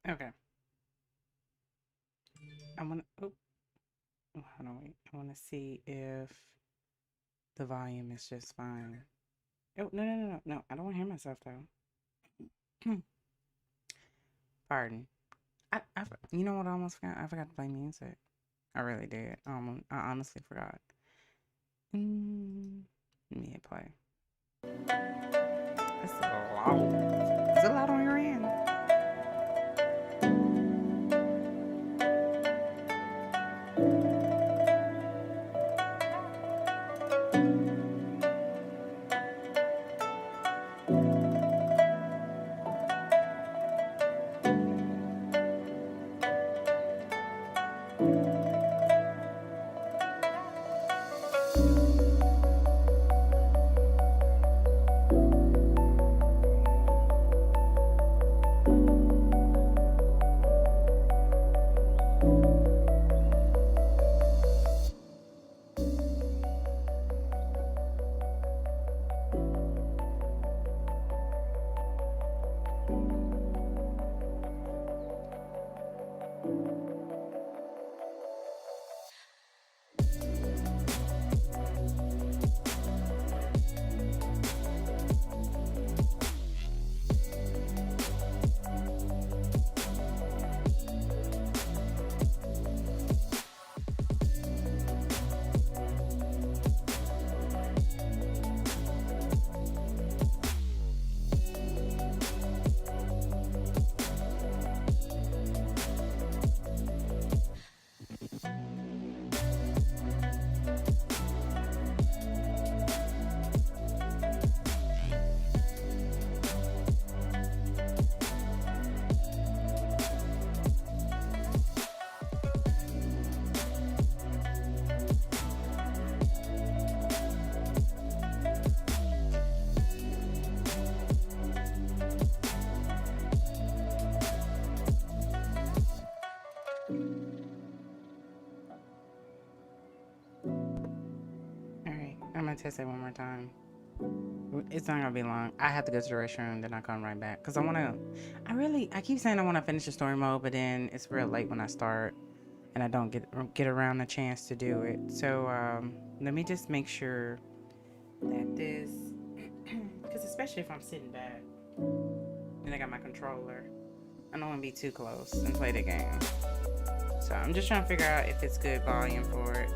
Okay. I want to. Oh, hold on, wait. I want to see if the volume is just fine. Oh, no, no, no, no, no. I don't want to hear myself though. Pardon. You know what I almost forgot? I forgot to play music. I really did. I honestly forgot. Let me hit play. That's loud. Is it loud on your end? Alright, I'm gonna test it one more time. It's not gonna be long. I have to go to the restroom, then I come right back. Cause I keep saying I wanna finish the story mode, but then it's real late when I start and I don't get around a chance to do it. So, let me just make sure that this, cause especially if I'm sitting back and I got my controller, I don't wanna be too close and play the game. So I'm just trying to figure out if it's good volume for it.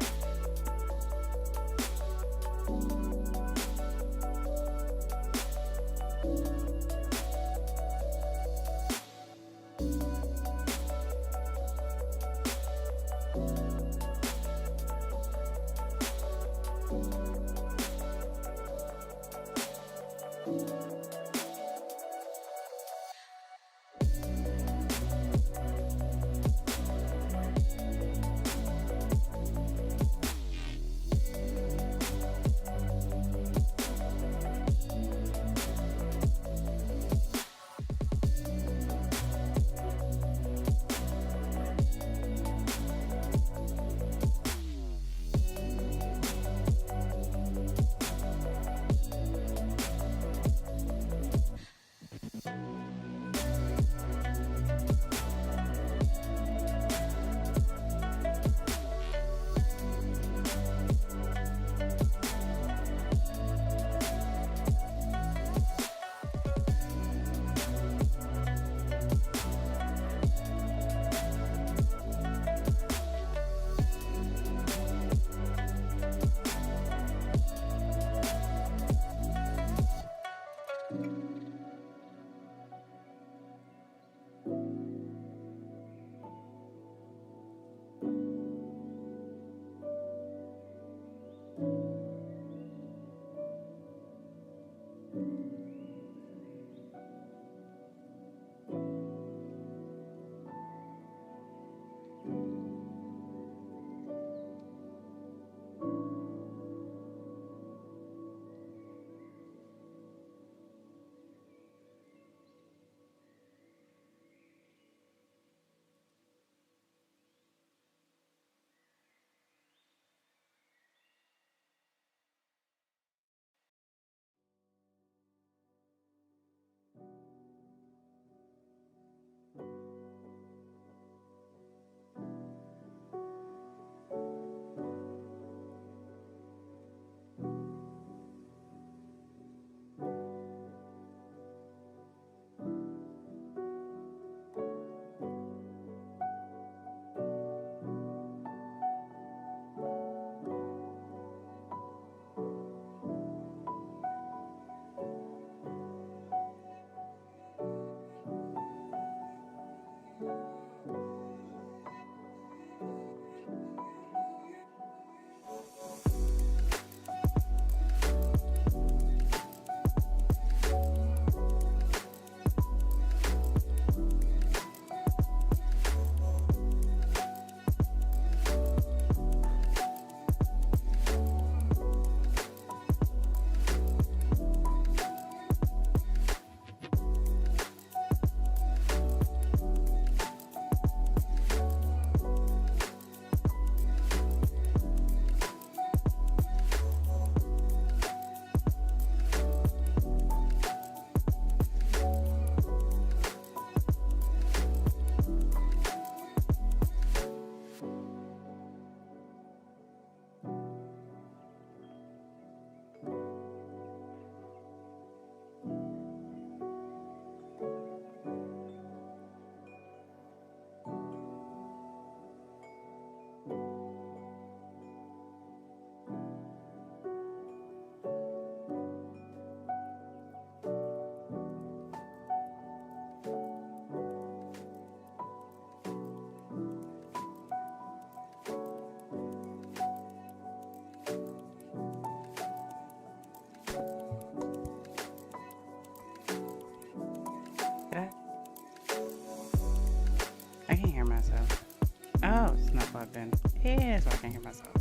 plugged in. Yeah, so I can't hear myself.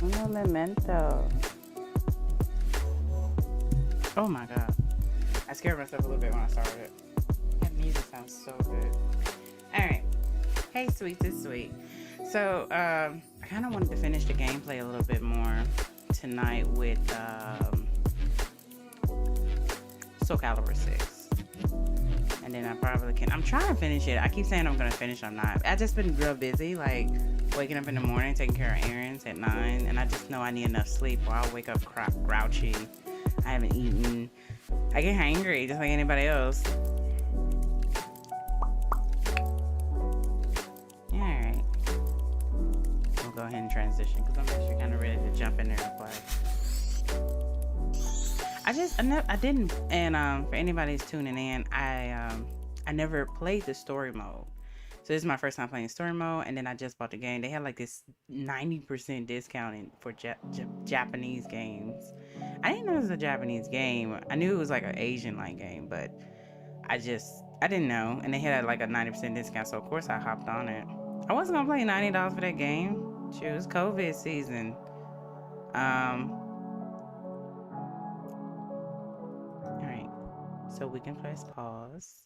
Uno memento. Oh my god. I scared myself a little bit when I started. That music sounds so good. Alright. Hey, sweet, it's sweet. So, I kind of wanted to finish the gameplay a little bit more tonight with Calibur 6. And then I probably can. I'm trying to finish it. I keep saying I'm going to finish. I'm not. I just been real busy, like waking up in the morning, taking care of errands at 9. And I just know I need enough sleep or I'll wake up grouchy. I haven't eaten. I get hangry just like anybody else. Alright. We'll go ahead and transition because I'm actually kind of ready to jump in there and play. I didn't, and for anybody who's tuning in, I never played the story mode. So this is my first time playing story mode, and then I just bought the game. They had like this 90% discounting for Japanese games. I didn't know it was a Japanese game. I knew it was like an Asian-like game, but I didn't know. And they had like a 90% discount, so of course I hopped on it. I wasn't gonna pay $90 for that game. Shoot, it was COVID season. Alright, so we can press pause.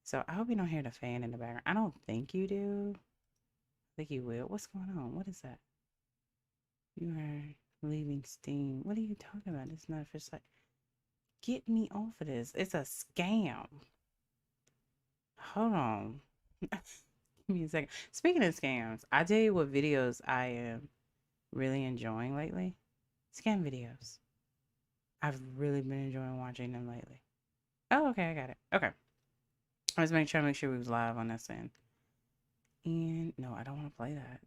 So I hope you don't hear the fan in the background. I don't think you do. I think you will. What's going on? What is that? You are leaving Steam. What are you talking about? It's not for like, get me off of this. It's a scam. Hold on. Give me a second. Speaking of scams, I tell you what videos I am really enjoying lately. Scam videos. I've really been enjoying watching them lately. Oh, okay, I got it. Okay. I was trying to make sure we was live on this end. And no, I don't want to play that.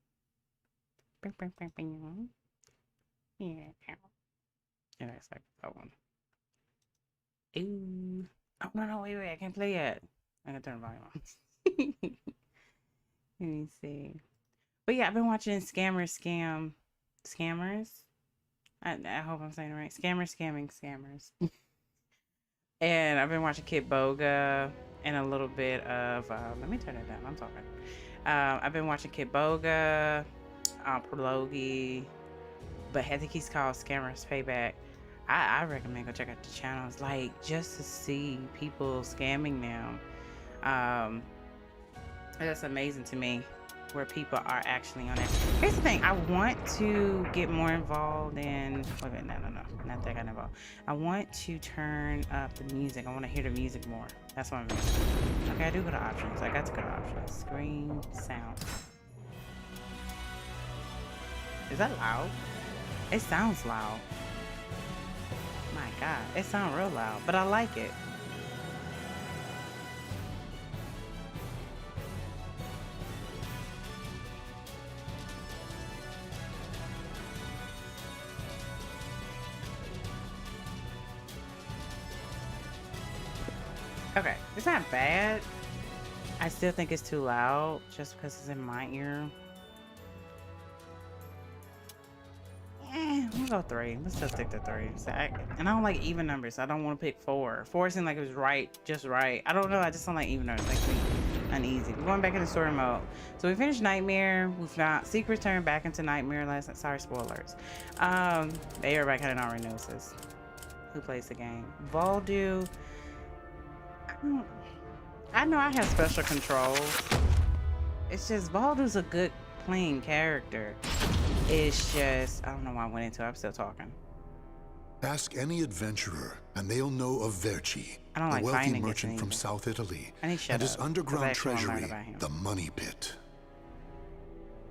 Yeah. Yeah, it's like that one. Ooh. Oh no, wait, I can't play yet. I gotta turn the volume on. Let me see. But yeah, I've been watching scammers. I hope I'm saying it right. Scammers scamming scammers. And I've been watching Kid Boga and a little bit of let me turn it down. I'm talking. I've been watching Kid Boga, Prologi, but I think he's called Scammers Payback. I recommend go check out the channels, like just to see people scamming them. That's amazing to me, where people are actually on it. Here's the thing, I want to get more involved in, wait a minute, no, not that kind of involved. I want to turn up the music. I want to hear the music more. That's what I'm doing. Okay, I do go to options. I got to go to options. Screen, sound. Is that loud? It sounds loud. My God, it sounds real loud, but I like it. Okay, it's not bad. I still think it's too loud just because it's in my ear. We'll go 3. Let's just stick to 3. So and I don't like even numbers. So I don't want to pick 4. 4 seemed like it was right, just right. I don't know. I just don't like even numbers. It makes me uneasy. We're going back into story mode. So we finished Nightmare. We found Secret turned back into Nightmare last night. Sorry, spoilers. Everybody kind of already knows this. Who plays the game? Voldu. I know I have special controls. It's just Baldu's a good playing character. It's just, I don't know why I went into it. I'm still talking. Ask any adventurer and they'll know of Verci, like a wealthy merchant from South Italy, and his underground treasury, the Money Pit.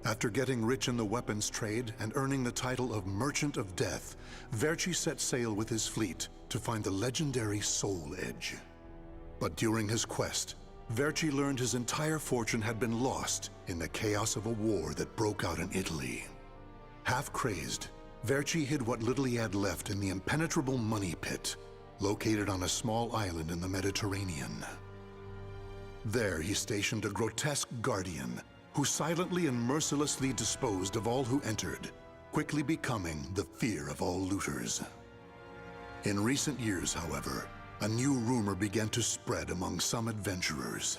After getting rich in the weapons trade and earning the title of Merchant of Death, Verci set sail with his fleet to find the legendary Soul Edge. But during his quest, Verci learned his entire fortune had been lost in the chaos of a war that broke out in Italy. Half crazed, Verci hid what little he had left in the impenetrable Money Pit, located on a small island in the Mediterranean. There he stationed a grotesque guardian, who silently and mercilessly disposed of all who entered, quickly becoming the fear of all looters. In recent years, however, a new rumor began to spread among some adventurers.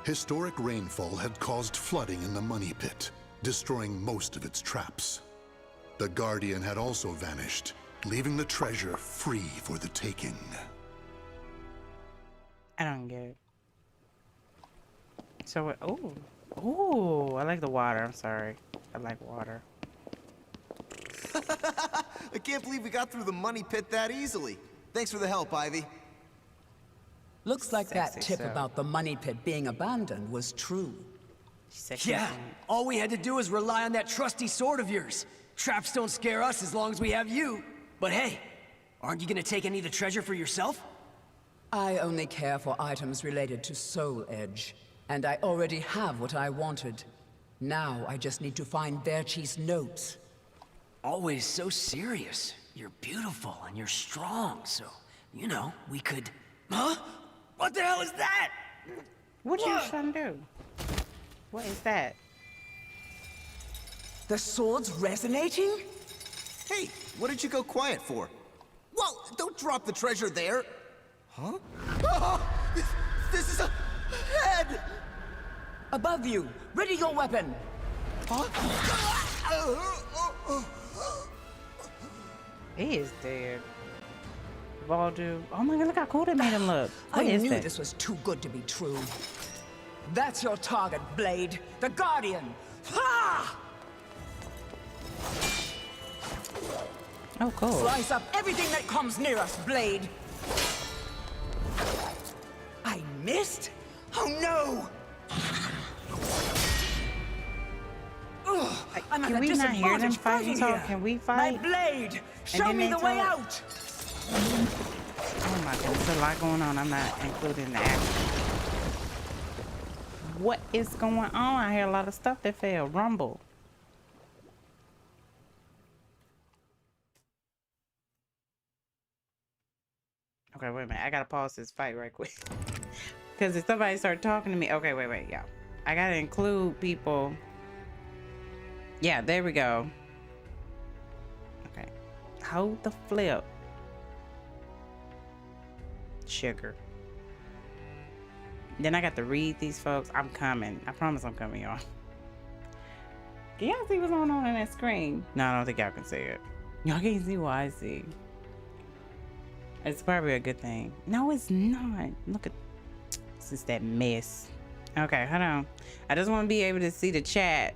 Historic rainfall had caused flooding in the money pit, destroying most of its traps. The Guardian had also vanished, leaving the treasure free for the taking. I don't get it. So, oh, I like the water. I'm sorry. I like water. I can't believe we got through the money pit that easily. Thanks for the help, Ivy. Looks like that tip about the money pit being abandoned was true. Yeah, all we had to do is rely on that trusty sword of yours. Traps don't scare us as long as we have you. But hey, aren't you gonna take any of the treasure for yourself? I only care for items related to Soul Edge, and I already have what I wanted. Now I just need to find Verci's notes. Always so serious. You're beautiful and you're strong, so, you know, we could... Huh? What the hell is that? What you trying to do? What is that? The sword's resonating? Hey, what did you go quiet for? Whoa, don't drop the treasure there! Huh? Oh, this is a head! Above you! Ready your weapon! Huh? He is dead. Voldo. Oh my god, look how cool they made him look. What I is knew that? this was too good to be true. That's your target, Blade. The Guardian! Ha! Oh, cool. Slice up everything that comes near us, Blade! I missed? Oh no! Ugh, I'm Can at a we not hear them disadvantage fight fighting and talk? here. Can we fight? My Blade! Show then me they the way talk? out! Oh my goodness, there's a lot going on. I'm not including that. What is going on? I hear a lot of stuff that fell. Rumble. Okay, wait a minute. I gotta pause this fight right quick. Because if somebody start talking to me. Okay, wait, yeah. I gotta include people. Yeah, there we go. Okay. Hold the flip. Sugar. Then I got to read these folks. I'm coming. I promise I'm coming, y'all. Can y'all see what's going on that screen? No, I don't think y'all can see it. Y'all can't see what I see. It's probably a good thing. No, it's not. Look at this is that mess. Okay, hold on. I just want to be able to see the chat,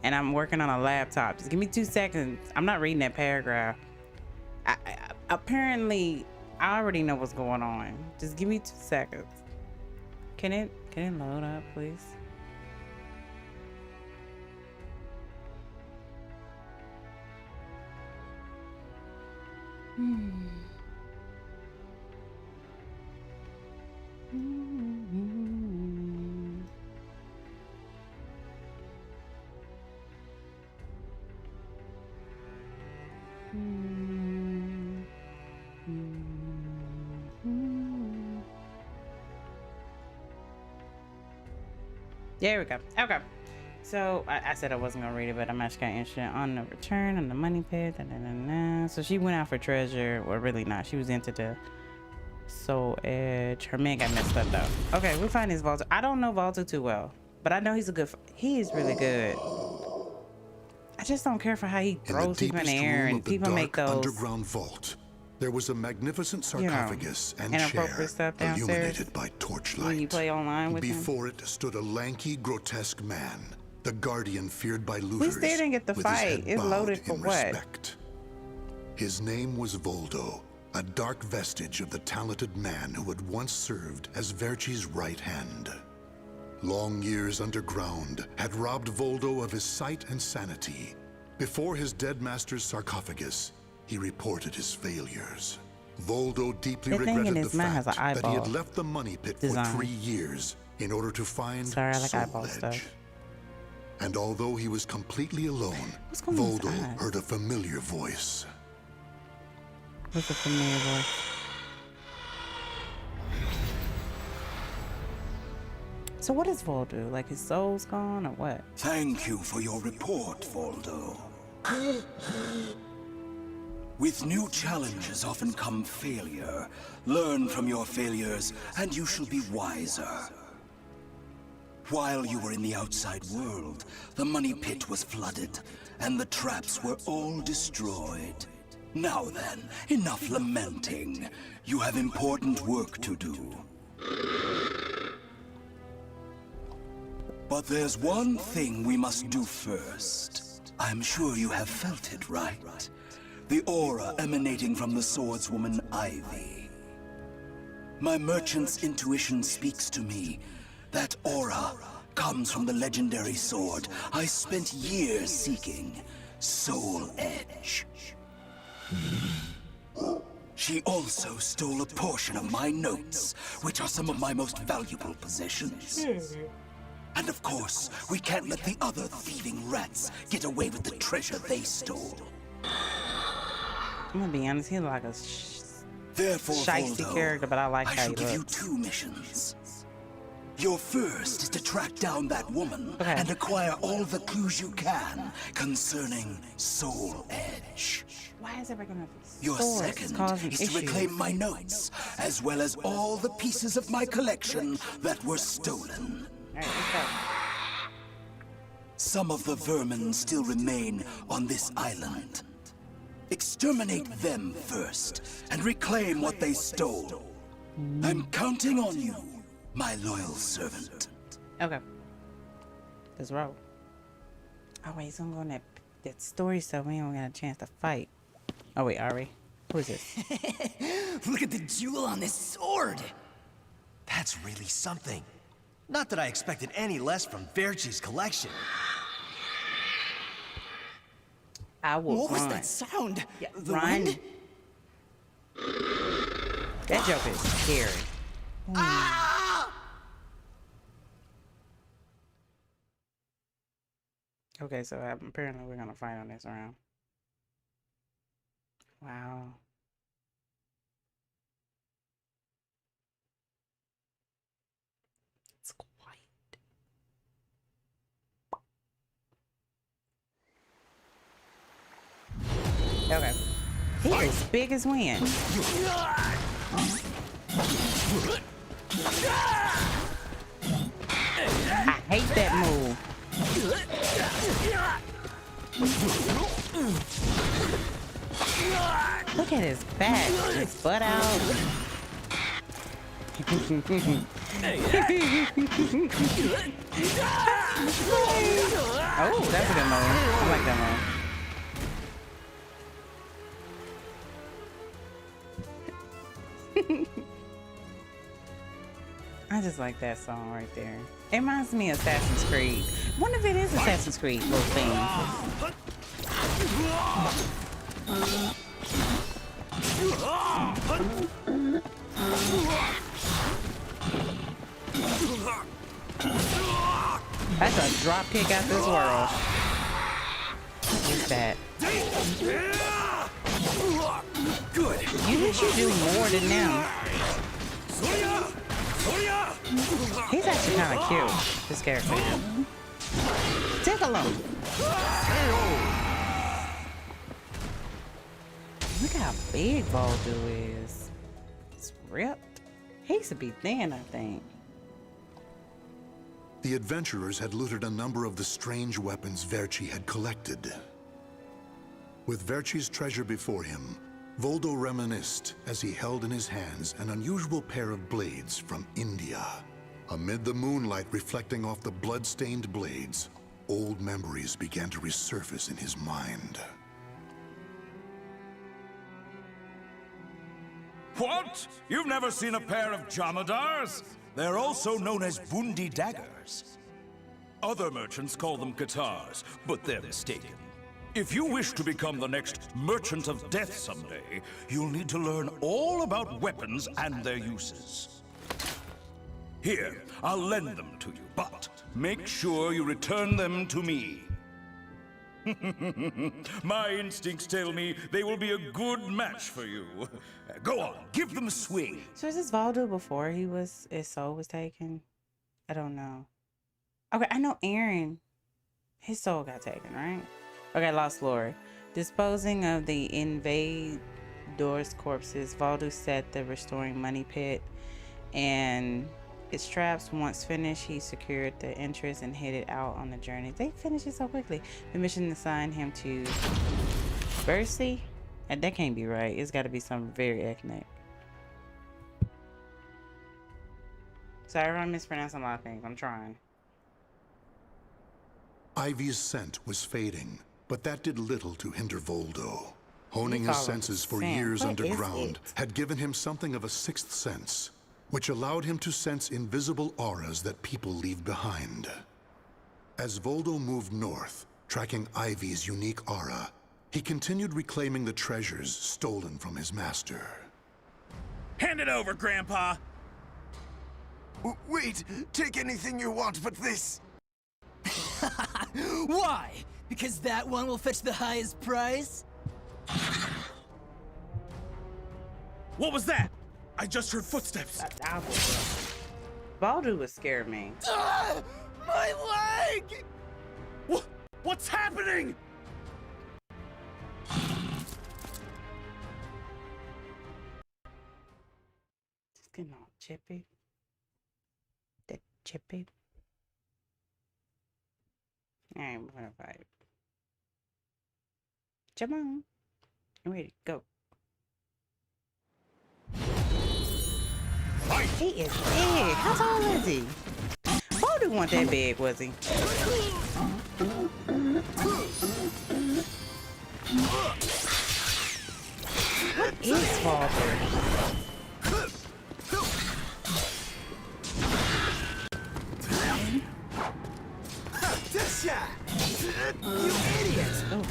and I'm working on a laptop. Just give me 2 seconds. I'm not reading that paragraph. Apparently, I already know what's going on. Just give me 2 seconds. Can it load up, please? There we go. Okay. So I said I wasn't gonna read it, but I'm actually kind of interested on the return on the money pit. So she went out for treasure. Well, really not. She was into the Soul Edge. Her man got messed up though. Okay, we'll find this Volto. I don't know Volto too well, but I know he's a good. He is really good. I just don't care for how he throws people in the air and people make those underground vault. There was a magnificent sarcophagus and inappropriate chair stuff downstairs illuminated by torchlight. when you play online with him. Before it stood a lanky, grotesque man, the guardian feared by looters. We still didn't get the with his fight. head It's bowed loaded for in what? respect. His name was Voldo, a dark vestige of the talented man who had once served as Verci's right hand. Long years underground had robbed Voldo of his sight and sanity. Before his dead master's sarcophagus, he reported his failures. Voldo deeply regretted the fact that he had left the money pit for 3 years in order to find Soul Edge. And although he was completely alone, Voldo heard a familiar voice. What's a familiar voice? So what does Voldo? Like his soul's gone or what? Thank you for your report, Voldo. With new challenges often come failure. Learn from your failures, and you shall be wiser. While you were in the outside world, the money pit was flooded, and the traps were all destroyed. Now then, enough lamenting. You have important work to do. But there's one thing we must do first. I'm sure you have felt it, right? The aura emanating from the swordswoman Ivy. My merchant's intuition speaks to me. That aura comes from the legendary sword I spent years seeking, Soul Edge. She also stole a portion of my notes, which are some of my most valuable possessions. And of course, we can't let the other thieving rats get away with the treasure they stole. I'm gonna be honest, he's like a Therefore, shiesty Voldo, character, but I like I how shall he give you looks. 2 missions. Your first is to track down that woman Okay. and acquire all the clues you can concerning Soul Edge. Why is everyone Your second is to reclaim my notes, as well as all the pieces of my collection that were stolen. Alright, let's go. Some of the vermin still remain on this island. Exterminate them first, and reclaim what they stole. I'm counting on you, my loyal servant. Okay. Let's roll. Oh wait, so I'm going that story stuff. We ain't got a chance to fight. Oh wait, are we? Who is this? Look at the jewel on this sword! That's really something. Not that I expected any less from Verci's collection. I will What was run. that sound? Yeah, The run. wind? That joke is scary. Ah! Okay, so apparently we're gonna fight on this round. Wow. It's quiet. Okay. He is big as wind. I hate that move. Look at his back, his butt out. Oh, that's a good move. I like that move. I just like that song right there. It reminds me of Assassin's Creed. I wonder if it is Assassin's Creed little thing. That's a drop kick out this world. What is that? Good. You think you do more than them. He's actually kind of cute, this character. Take a look. Look how big Voldo is. It's ripped. He used to be thin, I think. The adventurers had looted a number of the strange weapons Verci had collected. With Verci's treasure before him, Voldo reminisced as he held in his hands an unusual pair of blades from India. Amid the moonlight reflecting off the blood-stained blades, old memories began to resurface in his mind. What? You've never seen a pair of Jamadars? They're also known as Bundi daggers. Other merchants call them guitars, but they're mistaken. If you wish to become the next Merchant of Death someday, you'll need to learn all about weapons and their uses. Here, I'll lend them to you, but make sure you return them to me. My instincts tell me they will be a good match for you. Go on, give them a swing. So is this Voldo before his soul was taken? I don't know. Okay, I know Aaron, his soul got taken, right? Okay, lost lore. Disposing of the invaders' corpses, Voldo set the restoring money pit, and His traps once finished, he secured the entrance and headed out on the journey. They finished it so quickly. The mission assigned him to Bercy, and that can't be right. It's got to be something very ethnic. Sorry, I'm mispronouncing a lot of things. I'm trying. Ivy's scent was fading, but that did little to hinder Voldo. Honing his senses for years underground had given him something of a sixth sense, which allowed him to sense invisible auras that people leave behind. As Voldo moved north, tracking Ivy's unique aura, he continued reclaiming the treasures stolen from his master. Hand it over, Grandpa! Wait, take anything you want but this. Why? Because that one will fetch the highest price? What was that? I just heard footsteps. Baldu would scare me. My leg! What's happening? Just getting all chippy. That chippy. I'm gonna fight. Come on. I'm ready to go. He is big. How tall is he? Baldu wasn't that big, was he? What is Baldu? You idiot! Oh.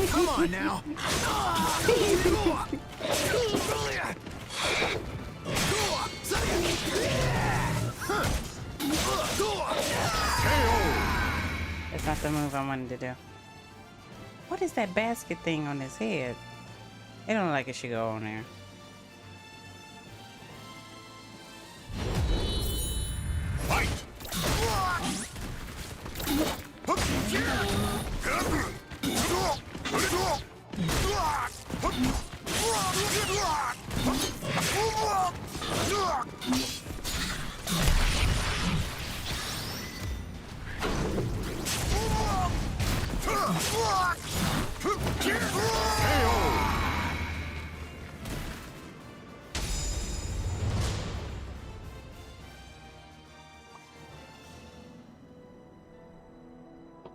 Come on now! That's not the move I wanted to do. What is that basket thing on his head? It don't look like it should go on there. Fight!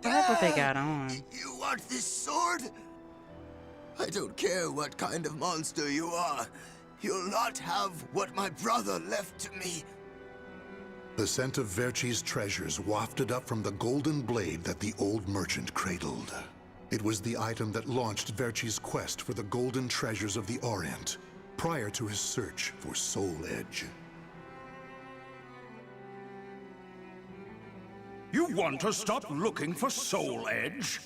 That's what they got on. You want this sword? I don't care what kind of monster you are. You'll not have what my brother left to me. The scent of Verci's treasures wafted up from the golden blade that the old merchant cradled. It was the item that launched Verci's quest for the golden treasures of the Orient, prior to his search for Soul Edge. You want to stop looking for Soul Edge?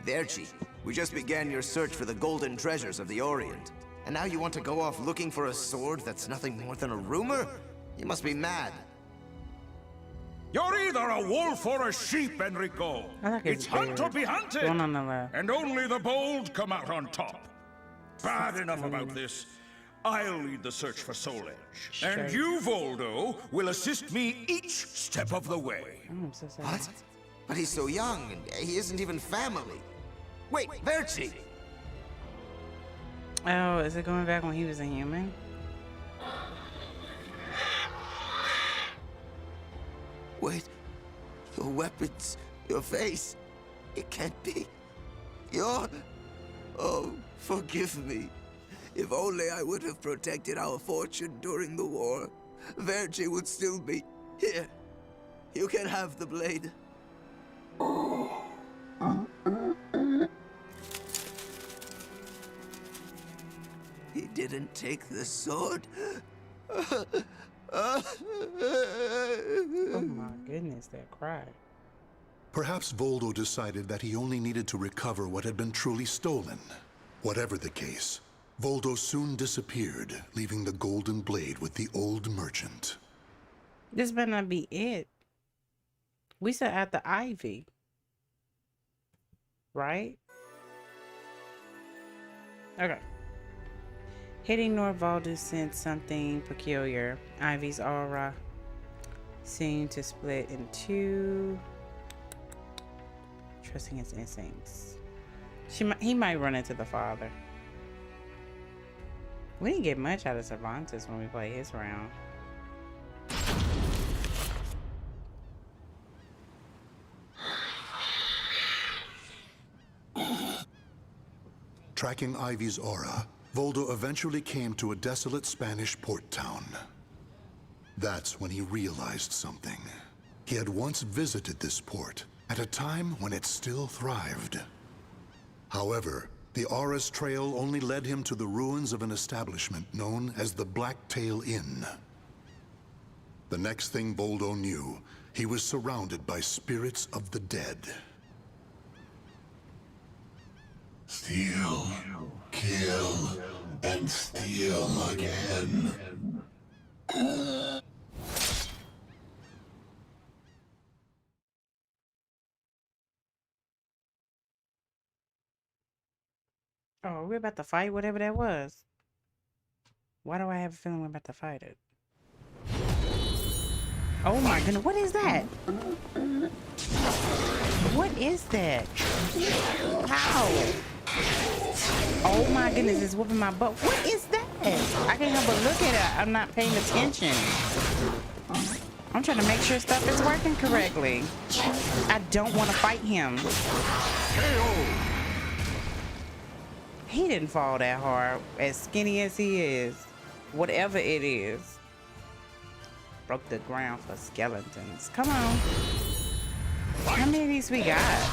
Verci, we just began your search for the golden treasures of the Orient. And now you want to go off looking for a sword that's nothing more than a rumor? You must be mad. You're either a wolf or a sheep, Enrico. It's hunt or be hunted. One on the left. And only the bold come out on top. Bad enough about this. I'll lead the search for Soul Edge. And you, Voldo, will assist me each step of the way. I'm so sorry. What? But he's so young, and he isn't even family. Wait, Verci! Oh, is it going back when he was a human? Wait, your weapons, your face, it can't be. You're... Oh, forgive me. If only I would have protected our fortune during the war, Verci would still be here. You can have the blade. He didn't take the sword. Oh my goodness, that cry. Perhaps Voldo decided that he only needed to recover what had been truly stolen. Whatever the case, Voldo soon disappeared, leaving the golden blade with the old merchant. This better not be it. We said at the Ivy. Right? Okay. Hitting North Voldu sent something peculiar. Ivy's aura seemed to split in two. Trusting his instincts. He might run into the father. We didn't get much out of Cervantes when we played his round. Tracking Ivy's aura, Voldo eventually came to a desolate Spanish port town. That's when he realized something. He had once visited this port at a time when it still thrived. However, the aura's trail only led him to the ruins of an establishment known as the Blacktail Inn. The next thing Voldo knew, he was surrounded by spirits of the dead. Steal, kill, and steal again. Oh, we're about to fight whatever that was. Why do I have a feeling we're about to fight it? Oh my goodness, what is that? What is that? How? Oh my goodness, it's whooping my butt. What is that? I can't help but look at it. I'm not paying attention. I'm trying to make sure stuff is working correctly. I don't want to fight him. He didn't fall that hard, as skinny as he is. Whatever it is. Broke the ground for skeletons. Come on. How many of these we got?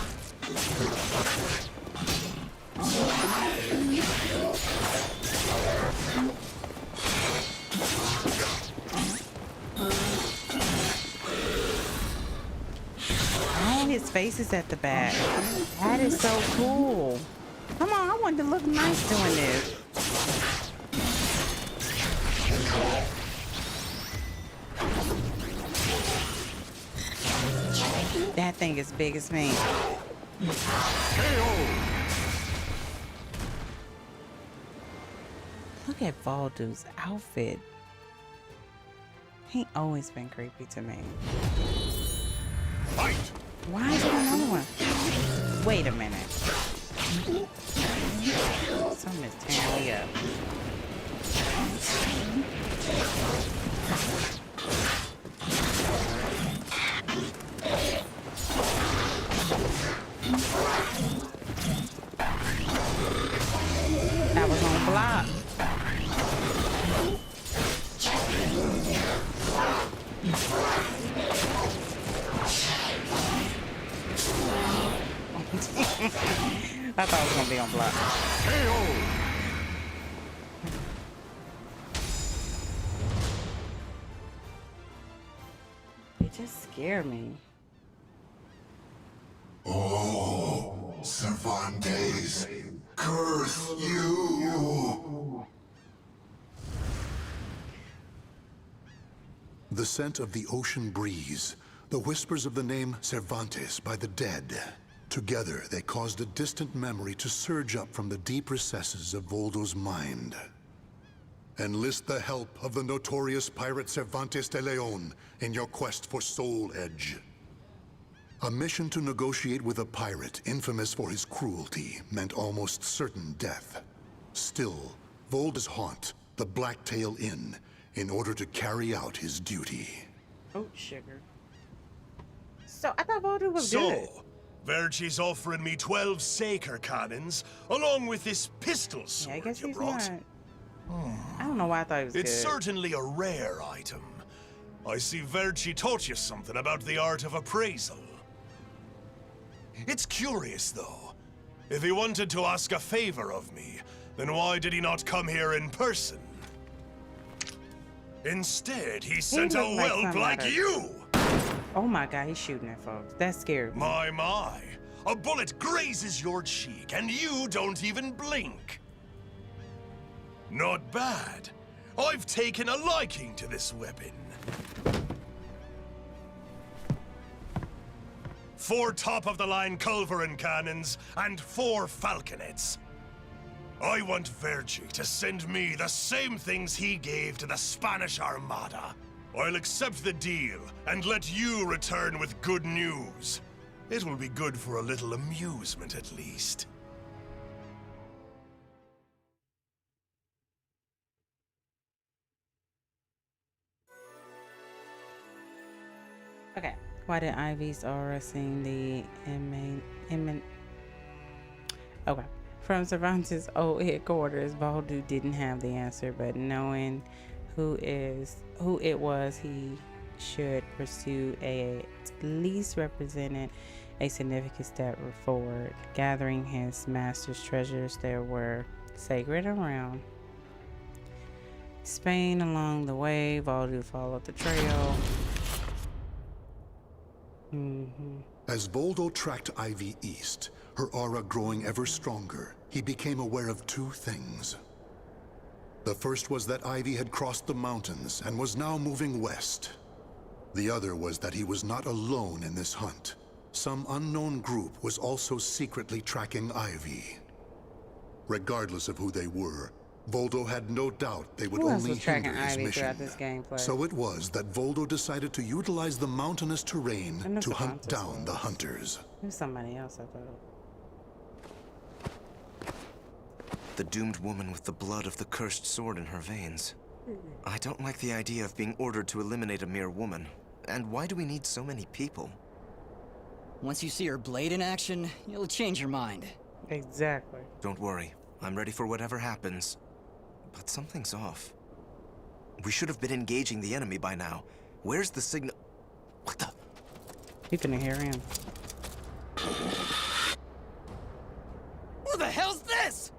Oh, his face is at the back. That is so cool. Come on, I want to look nice doing this. That thing is big as me. Look at Voldu's outfit. He always been creepy to me. Fight! Why is there another one? Wait a minute. Something is tearing me up. That was on block. I thought it was gonna be on block. It just scared me. Oh, Cervantes, curse you! The scent of the ocean breeze, the whispers of the name Cervantes by the dead. Together, they caused a distant memory to surge up from the deep recesses of Voldo's mind. Enlist the help of the notorious pirate Cervantes de Leon in your quest for Soul Edge. A mission to negotiate with a pirate infamous for his cruelty meant almost certain death. Still, Voldo's haunt the Blacktail Inn in order to carry out his duty. Oh, sugar. So, I thought Voldo was good. Verci's offering me 12 Saker cannons, along with this pistol sword Yeah, I guess you he's brought. not. I don't know why I thought he was It's good. certainly a rare item. I see Verci taught you something about the art of appraisal. It's curious, though. If he wanted to ask a favor of me, then why did he not come here in person? Instead, he sent a looked like whelp something like out of- you! Oh my god, he's shooting at folks. That scared me. My. A bullet grazes your cheek, and you don't even blink. Not bad. I've taken a liking to this weapon. 4 top-of-the-line culverin cannons, and 4 falconets. I want Verci to send me the same things he gave to the Spanish Armada. I'll accept the deal, and let you return with good news. It will be good for a little amusement, at least. Okay. Why did Ivy's aura seem the Okay. From Cervantes' old headquarters, Baldu didn't have the answer, but knowing who it was he should pursue at least represented a significant step forward. Gathering his master's treasures there were sacred around Spain along the way. Baldu followed the trail. As Voldo tracked Ivy east, her aura growing ever stronger, he became aware of 2 things. The first was that Ivy had crossed the mountains and was now moving west. The other was that he was not alone in this hunt. Some unknown group was also secretly tracking Ivy. Regardless of who they were, Voldo had no doubt they would only hinder his mission. So it was that Voldo decided to utilize the mountainous terrain to hunt down the hunters. There's somebody else, I thought. The doomed woman with the blood of the cursed sword in her veins. I don't like the idea of being ordered to eliminate a mere woman. And why do we need so many people? Once you see her blade in action, you'll change your mind. Exactly. Don't worry. I'm ready for whatever happens. But something's off. We should have been engaging the enemy by now. Where's the signal? What the? You can hear him. Who the hell's this?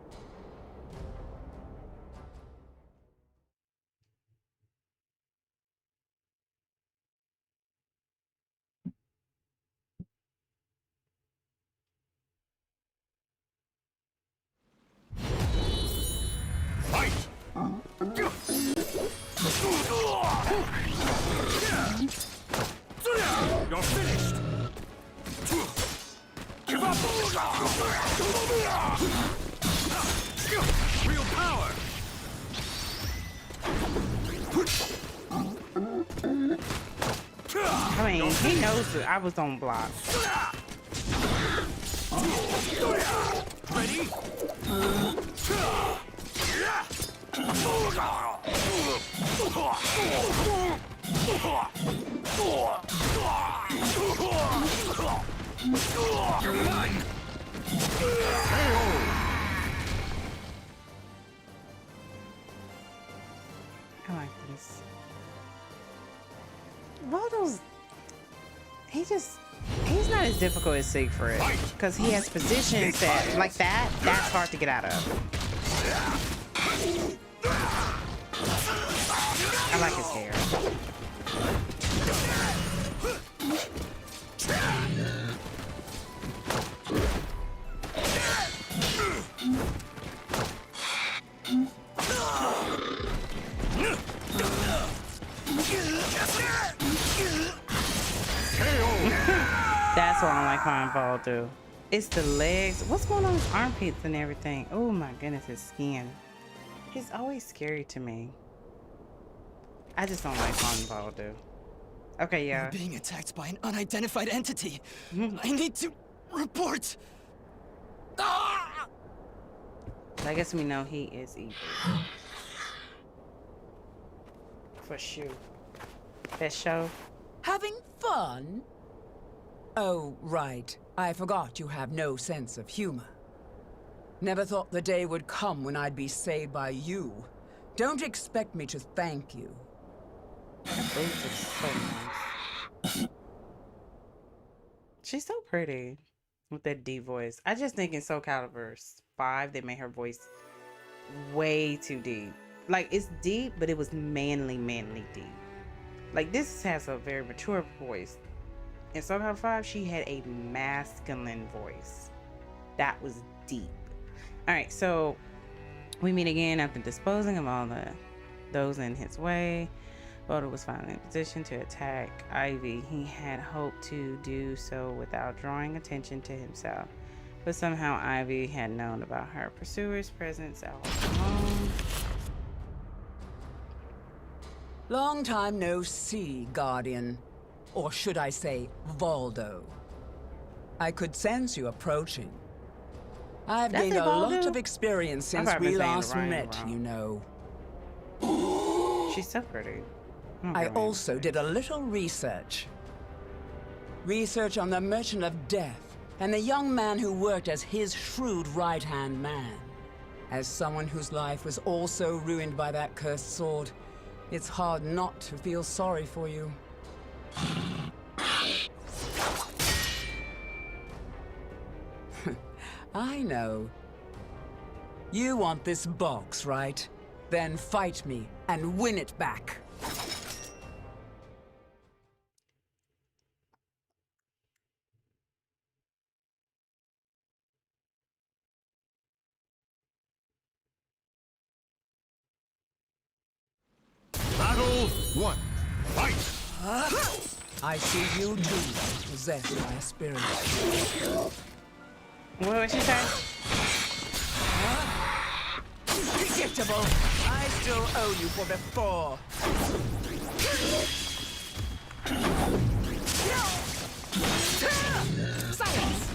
You're finished! Give up! Real power! I mean, he knows that I was on block. Ready? I like this. Voldo's, he's not as difficult as Siegfried, because he has positions that, like that's hard to get out of. I like his hair. That's what I like finding Baldu. It's the legs. What's going on with his armpits and everything? Oh my goodness, his skin. He's always scary to me. I just don't like finding Baldu. Okay, yeah. We're being attacked by an unidentified entity. I need to report. I guess we know he is evil. For sure. That show. Having fun? Oh, right. I forgot you have no sense of humor. Never thought the day would come when I'd be saved by you. Don't expect me to thank you. That boots is so nice. She's so pretty with that deep voice. I just think in Soul Calibur 5 they made her voice way too deep. Like, it's deep, but it was manly deep. Like, this has a very mature voice. In Soul Calibur 5, she had a masculine voice. That was deep. Alright, so we meet again after disposing of all those in his way. Voldo was finally in position to attack Ivy. He had hoped to do so without drawing attention to himself, but somehow Ivy had known about her pursuer's presence all along. Long time no see, Guardian. Or should I say, Voldo. I could sense you approaching. I've gained a lot of experience since we last met, you know. She's so pretty. I also did a little research. Research on the Merchant of Death and the young man who worked as his shrewd right-hand man. As someone whose life was also ruined by that cursed sword, it's hard not to feel sorry for you. I know. You want this box, right? Then fight me and win it back. Battle 1. Fight! I see you too, possessed by a spirit. What would she say? Predictable! I still owe you for before. Silence!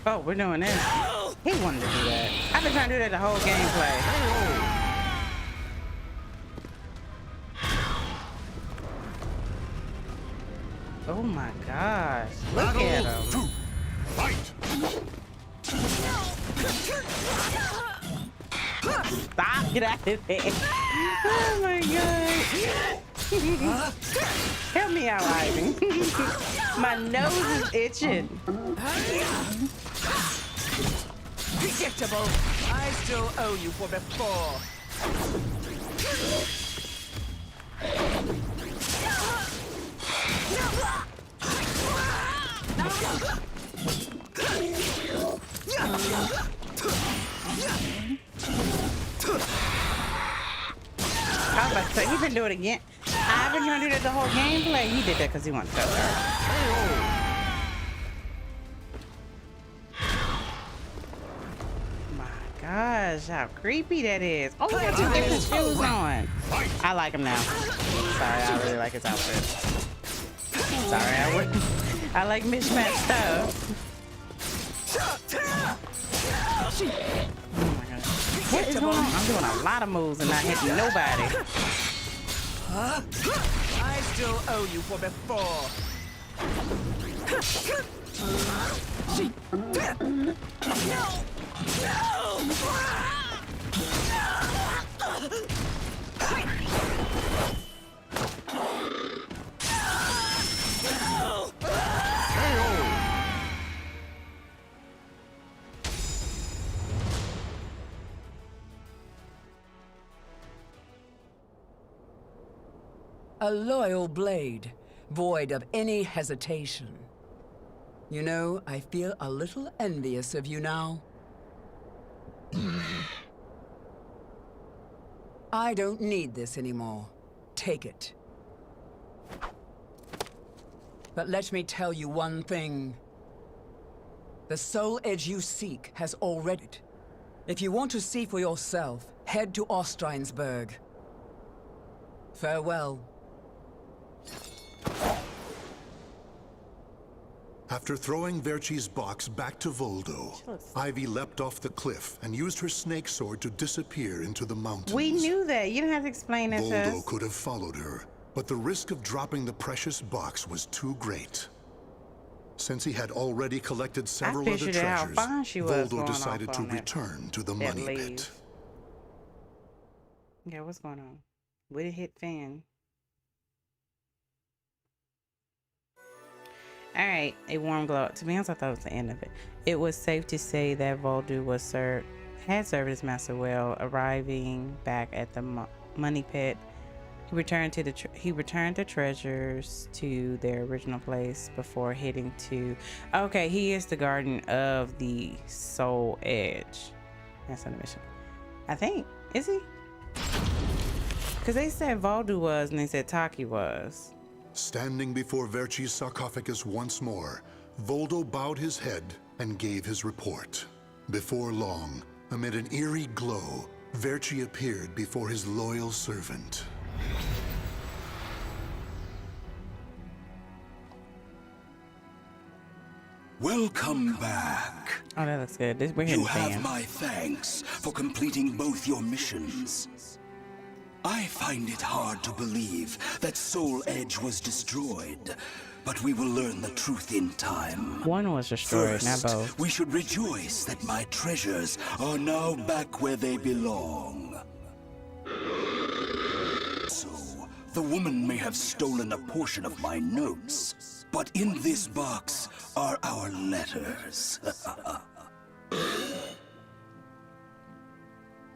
Oh, we're doing this. He wanted to do that. I've been trying to do that the whole gameplay. Oh my gosh. Look at him. Fight! Stop, get out of there. Oh my god. Help me out, Ivy. My nose is itching. Predictable. I still owe you for before. I was about to say, he been doing it again. I've been trying to do that the whole gameplay. He did that because he wanted to touch her. My gosh, how creepy that is. Oh, he got two different shoes on. I like him now. Sorry, I really like his outfit. Sorry, I like mismatched stuff. Oh my god. What is going on? I'm doing a lot of moves and not hitting nobody. I still owe you for before. A loyal blade, void of any hesitation. You know, I feel a little envious of you now. I don't need this anymore. Take it. But let me tell you one thing. The soul edge you seek has already... If you want to see for yourself, head to Ostrheinsburg. Farewell. After throwing Verci's box back to Voldo, Ivy leapt off the cliff and used her snake sword to disappear into the mountains. We knew that. You didn't have to explain that to us. Voldo could have followed her, but the risk of dropping the precious box was too great. Since he had already collected several other treasures, Voldo decided to return to the money pit. Yeah, what's going on? We didn't hit Finn. All right, a warm glow. To be honest, I thought it was the end of it. It was safe to say that Voldu had served his master well. Arriving back at the money pit, he returned the treasures to their original place before heading to. Okay, he is the guardian of the Soul Edge. That's on the mission. I think, is he? Because they said Voldu was, and they said Taki was. Standing before Verci's sarcophagus once more, Voldo bowed his head and gave his report. Before long, amid an eerie glow, Verci appeared before his loyal servant. Welcome back. Oh, that looks good. We're You have my thanks for completing both your missions. I find it hard to believe that Soul Edge was destroyed, but we will learn the truth in time. One was destroyed, First, not both. we should rejoice that my treasures are now back where they belong. So, the woman may have stolen a portion of my notes, but in this box are our letters.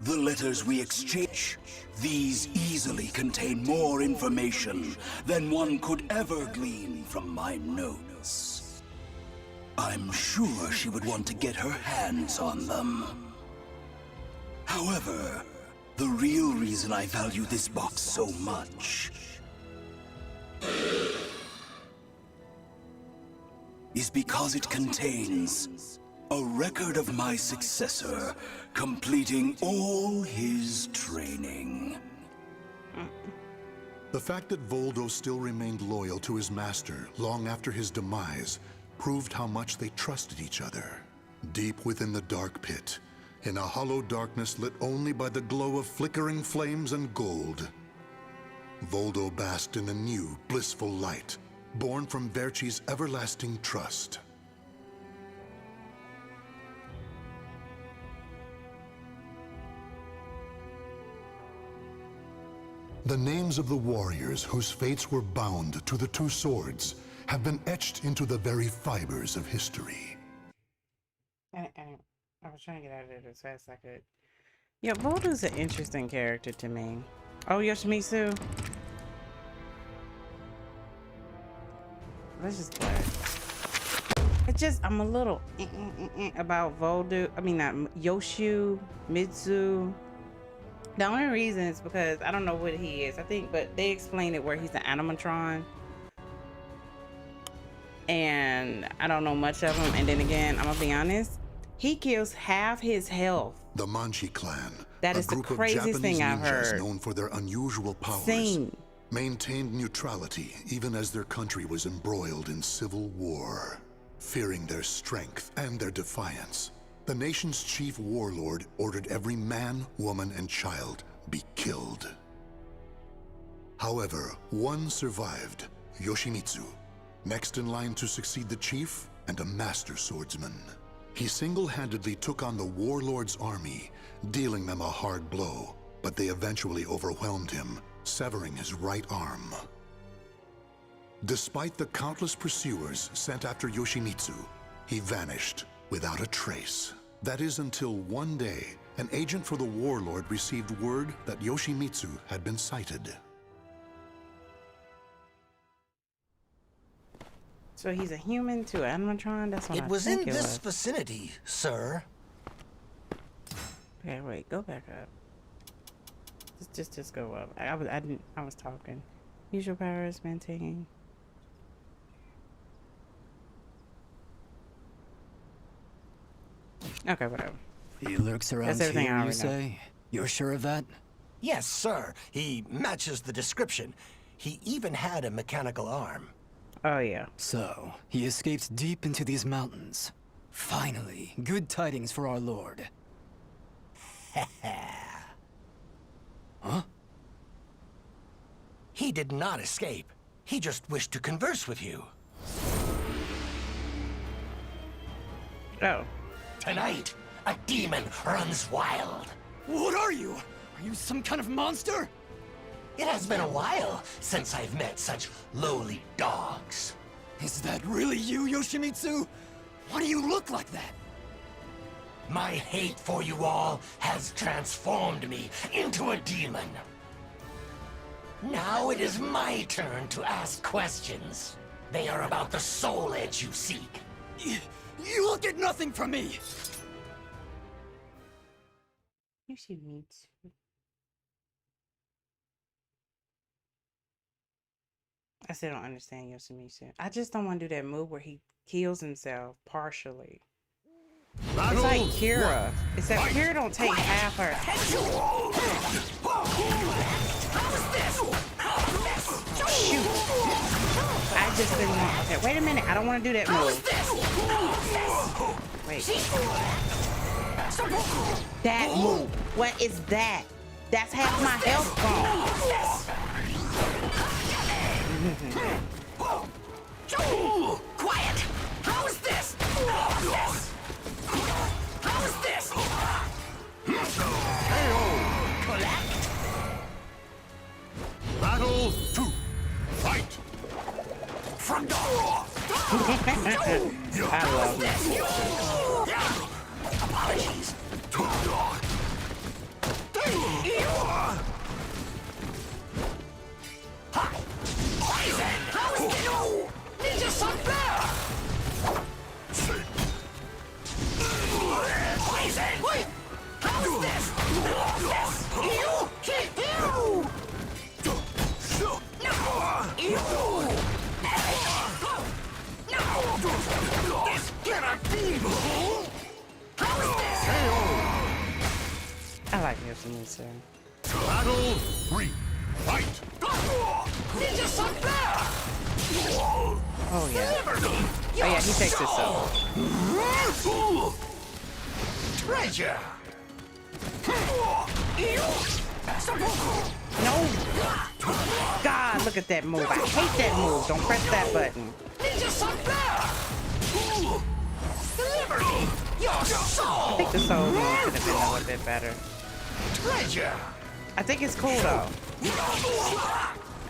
The letters we exchange, these easily contain more information than one could ever glean from my notes. I'm sure she would want to get her hands on them. However, the real reason I value this box so much is because it contains a record of my successor completing all his training. The fact that Voldo still remained loyal to his master long after his demise proved how much they trusted each other. Deep within the dark pit, in a hollow darkness lit only by the glow of flickering flames and gold, Voldo basked in a new, blissful light, born from Verci's everlasting trust. The names of the warriors whose fates were bound to the two swords have been etched into the very fibers of history. I was trying to get out of it as fast as I could. Yeah, Voldu's an interesting character to me. Oh, Yoshimitsu. Let's just play. It's just, I'm a little about Voldu. I mean, not Yoshimitsu. The only reason is because I don't know what he is. I think, but they explain it where he's an animatron. And I don't know much of him. And then again, I'm gonna be honest, he kills half his health. The Manchi clan, that is the craziest thing I've heard. Known for their unusual powers, maintained neutrality even as their country was embroiled in civil war. Fearing their strength and their defiance, the nation's chief warlord ordered every man, woman, and child be killed. However, one survived, Yoshimitsu, next in line to succeed the chief and a master swordsman. He single-handedly took on the warlord's army, dealing them a hard blow, but they eventually overwhelmed him, severing his right arm. Despite the countless pursuers sent after Yoshimitsu, he vanished without a trace. That is until one day, an agent for the warlord received word that Yoshimitsu had been sighted. So he's a human to an animatron? That's what it was in this vicinity, sir. Okay, wait, go back up. Just go up. I was talking. Usual powers, maintain. Okay, whatever. He lurks around here, you say? You're sure of that? Yes, sir. He matches the description. He even had a mechanical arm. Oh, yeah. So, he escaped deep into these mountains. Finally, good tidings for our lord. Huh? He did not escape. He just wished to converse with you. Oh. Tonight, a demon runs wild. What are you? Are you some kind of monster? It has been a while since I've met such lowly dogs. Is that really you, Yoshimitsu? Why do you look like that? My hate for you all has transformed me into a demon. Now it is my turn to ask questions. They are about the soul edge you seek. You'll get nothing from me! Yoshimitsu. I still don't understand Yoshimitsu. I just don't want to do that move where he kills himself partially. It's like Kira. Except Kira don't take half her. Oh, shoot. I just didn't want. Okay, wait a minute. I don't want to do that move. Wait. That move. What is that? That's half my health gone. Quiet! How is this? How is this? Collect! Battle 2. Fight! From door! I love it. Apologies. Poison! How is this? No! Ninja Sun Flare! Poison! Wait! How is this? You! No! You! No! This cannot be! How is this? I like Yoshimitsu. Battle 3. Fight! Ninja Sun Flare! Oh yeah. Oh yeah, he takes his soul. Treasure! No! God, look at that move. I hate that move. Don't press that button. Ninja Sun Flare! Deliver me your soul! I think the soul move could have been a little bit better. Treasure! I think it's cool though.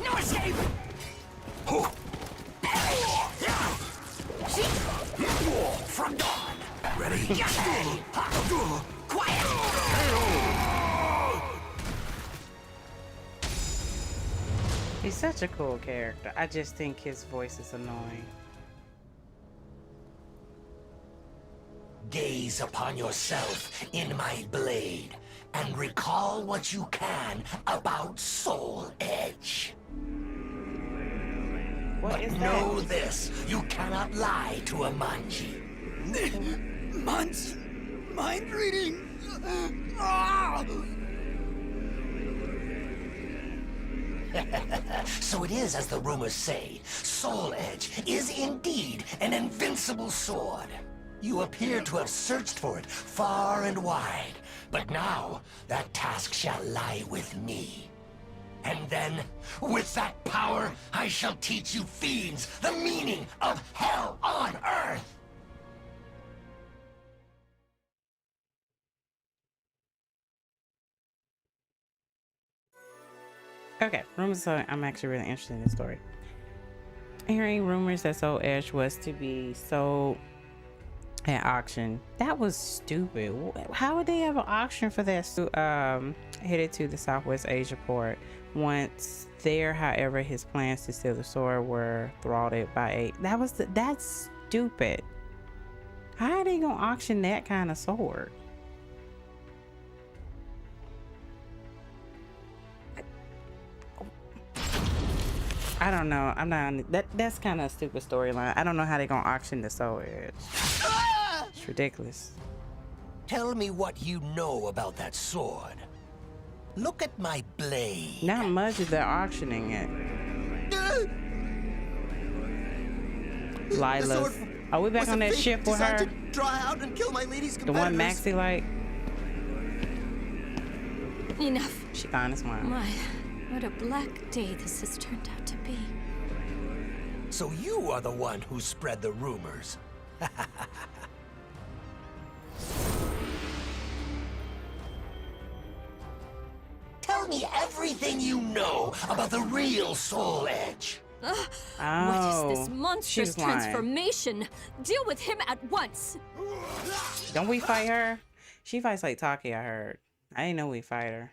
No escape! From dawn! Ready? Quiet! He's such a cool character. I just think his voice is annoying. Gaze upon yourself in my blade and recall what you can about Soul Edge. What is that? Know this, you cannot lie to a manji. Mind reading! So it is as the rumors say, Soul Edge is indeed an invincible sword. You appear to have searched for it far and wide, but now that task shall lie with me. And then, with that power, I shall teach you fiends the meaning of hell on earth. Okay, rumors. So I'm actually really interested in this story. Hearing rumors that Soul Edge was to be sold at auction. That was stupid. How would they have an auction for that? Headed to the Southwest Asia port. Once there, however, his plans to steal the sword were thwarted by that's stupid. How are they gonna auction that kind of sword? I don't know. I'm not. That's kind of a stupid storyline. I don't know how they're gonna auction the Soul Edge. It's ridiculous. Tell me what you know about that sword. Look at my blade. Not much if they're auctioning it. Lila's. Are we back on that ship with her? To draw out and kill my lady's The one Maxie like? Enough. She fine as mine. My, what a black day this has turned out to be. So you are the one who spread the rumors. Tell me everything you know about the real Soul Edge. What is this monstrous transformation? Deal with him at once. Don't we fight her? She fights like Taki, I heard. I didn't know we fight her.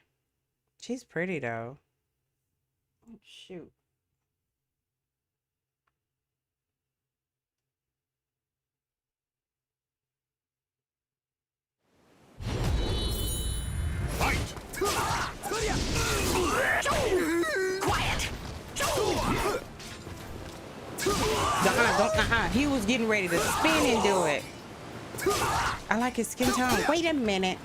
She's pretty though. Oh, shoot. Fight! Quiet! He was getting ready to spin and do it. I like his skin tone. Wait a minute.